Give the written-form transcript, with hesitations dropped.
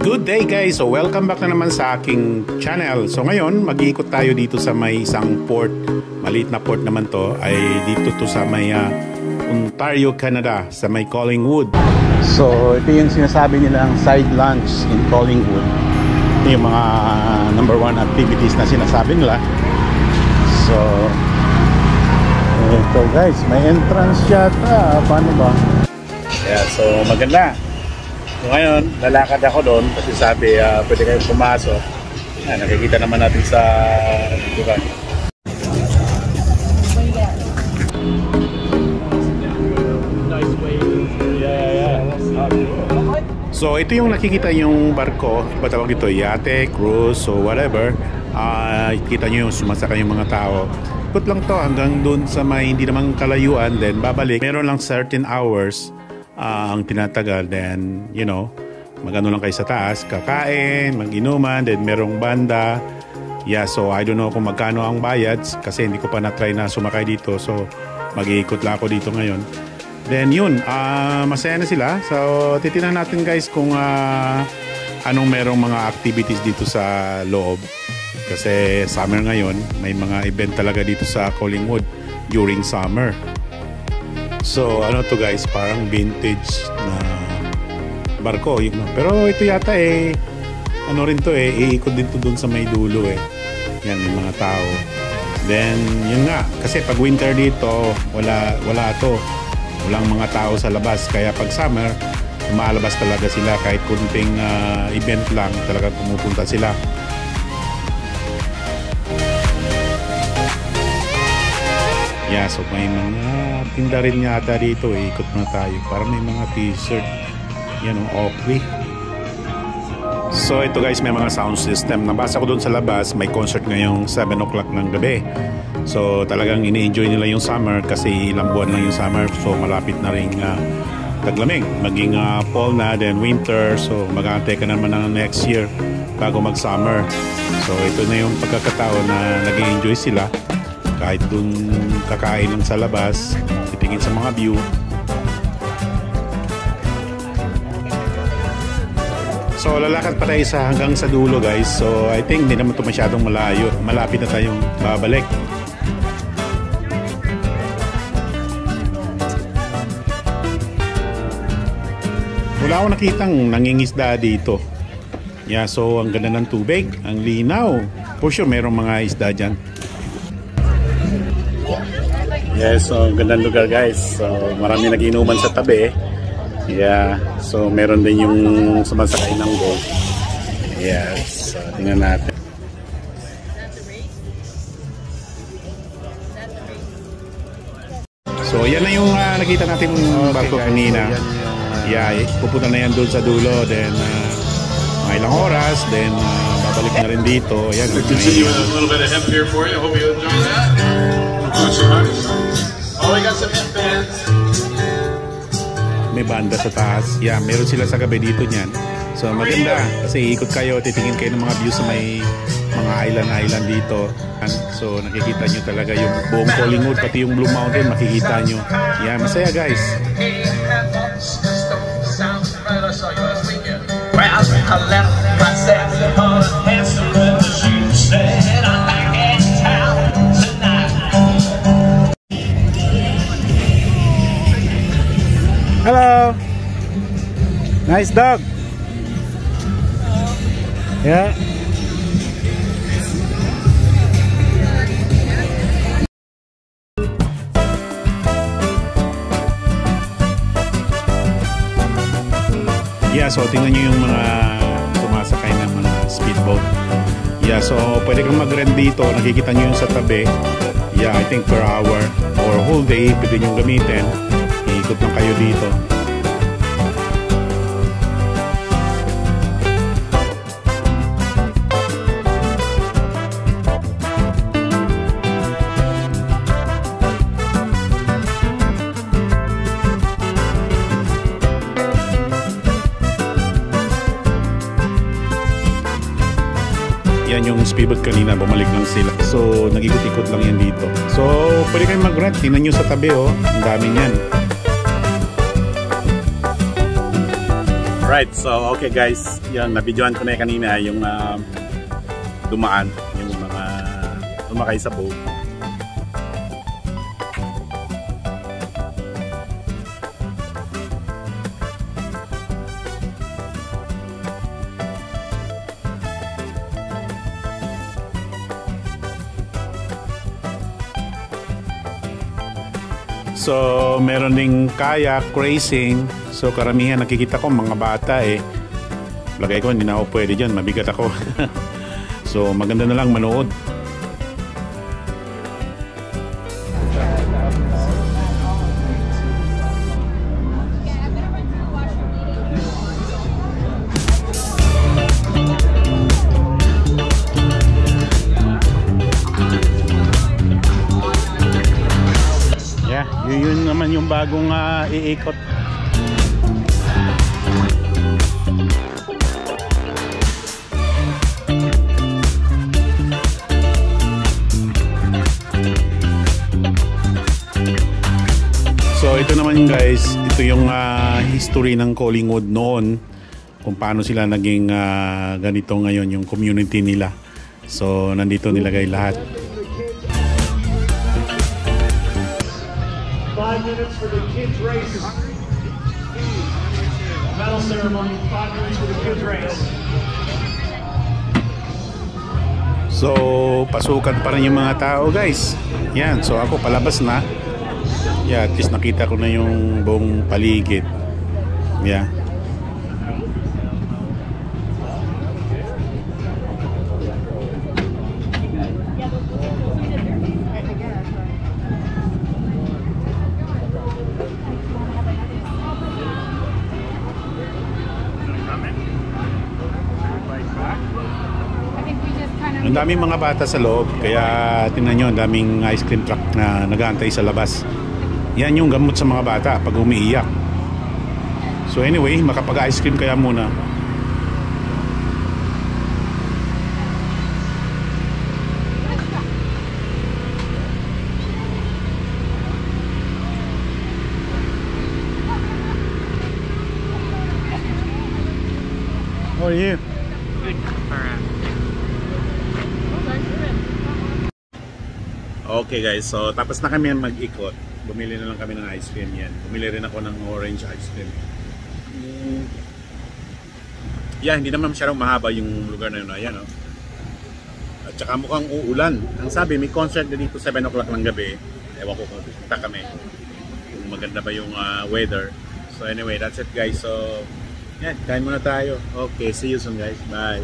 Good day guys! So welcome back na naman sa aking channel. So ngayon, mag-iikot tayo dito sa may isang port. Maliit na port naman to. Ay dito to sa may Ontario, Canada. Sa may Collingwood. So ito yung sinasabi nilang side lunch in Collingwood. Ito yung mga number 1 activities na sinasabi nila. So ito guys, may entrance yata. Paano ba? Yeah, so maganda. So ngayon, lalakad ako doon kasi sabi pwede kayong pumasok. Yan, nakikita naman natin sa lugar. So ito yung nakikita yung barko, patawag ito yate, cruise, so whatever. Kita nyo yung sumasakay yung mga tao. Ikot lang to hanggang doon sa may hindi naman kalayuan, then babalik. Meron lang certain hours ang tinatagal, then you know, magano lang kayo sa taas, kakain, mag-inuman, then merong banda. Yeah, so I don't know kung magkano ang bayad kasi hindi ko pa na-try na sumakay dito, so mag-iikot lang ako dito ngayon. Then yun, masaya na sila. So titingnan natin guys kung anong merong mga activities dito sa loob kasi summer ngayon, may mga event talaga dito sa Collingwood during summer. So ano to guys, parang vintage na barko yun, no? Pero ito yata ano rin to iikot din to dun sa may dulo yan yung mga tao. Then yun nga, kasi pag winter dito wala to, walang mga tao sa labas, kaya pag summer lumalabas talaga sila, kahit kunting event lang talaga pumupunta sila. Yeah, so may mga tinda rin yata dito ikot na tayo para may mga t-shirt yan o Oakley. So ito guys, may mga sound system. Nabasa ko doon sa labas, may concert ngayong 7 o'clock ng gabi. So talagang ini-enjoy nila yung summer kasi ilang buwan lang yung summer, so malapit na rin taglamig, maging fall na, then winter, so mag-aantay ka naman ng next year bago mag-summer. So ito na yung pagkakataon na nag-enjoy sila kahit dun kakain lang sa labas, titingin sa mga view. So lalakad pa tayo hanggang sa dulo guys. So I think hindi naman ito masyadong malayo, malapit na tayong babalik. Wala akong nakitang nangingisda dito. Yeah, so ang ganda ng tubig, ang linaw. For sure merong mga isda dyan. Yes, so gandang lugar guys. So marami nag-inuman sa tabi. Yeah, so meron din yung sumasakay ng boat. Yes, so tingnan natin. So yan na yung nakita natin barko kanina. Yeah, pupunta na yan doon sa dulo. Then may ilang oras, then babalik na rin dito. Ayan, continue with a little bit of hemp here for you. Hope you enjoy that. Oh, we got some hemp bands. May banda sa taas. Yeah, meron sila sa gabi dito niyan. So maganda kasi ikot kayo, titingin kayo ng mga views sa may mga island dito. So nakikita nyo talaga yung buong Collingwood, pati yung Blue Mountain makikita nyo. Yeah, masaya guys. Hello. Nice dog. Yeah. Yeah, so tingnan nyo yung mga sumasakay ng mga speedboat. Yeah, so pwede kang mag-rent dito. Nakikita nyo yung sa tabi. Yeah, I think per hour or whole day pwede nyo gamitin. Ikot lang kayo dito. Yan yung speedboat kanina, bumalik lang sila. So nag-ikot-ikot lang yan dito. So pwede kayong mag-rent. Tingnan nyo sa tabi, ang dami yan. Right, so okay guys, yan, nabidyohan ko na kanina yung dumaan, yung mga tumakay sa boat. So, meron ding kayak, racing. So, karamihan nakikita ko mga bata eh. Lagay ko, hindi na ako pwede dyan. Mabigat ako. So, maganda na lang manood. Yun naman yung bagong iikot. So ito naman guys, ito yung history ng Collingwood noon, kung paano sila naging ganito ngayon yung community nila. So nandito nilagay lahat. 5 minutes for the kids race. Medal ceremony, 5 minutes for the kids race. So, pasukan pa rin yung mga tao guys. Yan, so ako palabas na. Yeah, at least nakita ko na yung buong paligid. Yeah. Ang daming mga bata sa loob, kaya tingnan nyo, ang daming ice cream truck na nag-aantay sa labas. Yan yung gamot sa mga bata pag umiiyak. So anyway, makapag-ice cream kaya muna. How are you? Good. Alright. Okay guys, so tapos na kami mag-ikot. Bumili na lang kami ng ice cream yan. Bumili rin ako ng orange ice cream. Yeah, hindi naman masyadong mahaba yung lugar na yun. Ayan, oh. At saka mukhang uulan. Ang sabi, may concert na dito 7 o'clock ng gabi. Ewan ko kung pupunta kami. Kung maganda ba yung weather. So anyway, that's it guys. So, yan, kain muna tayo. Okay, see you soon guys. Bye.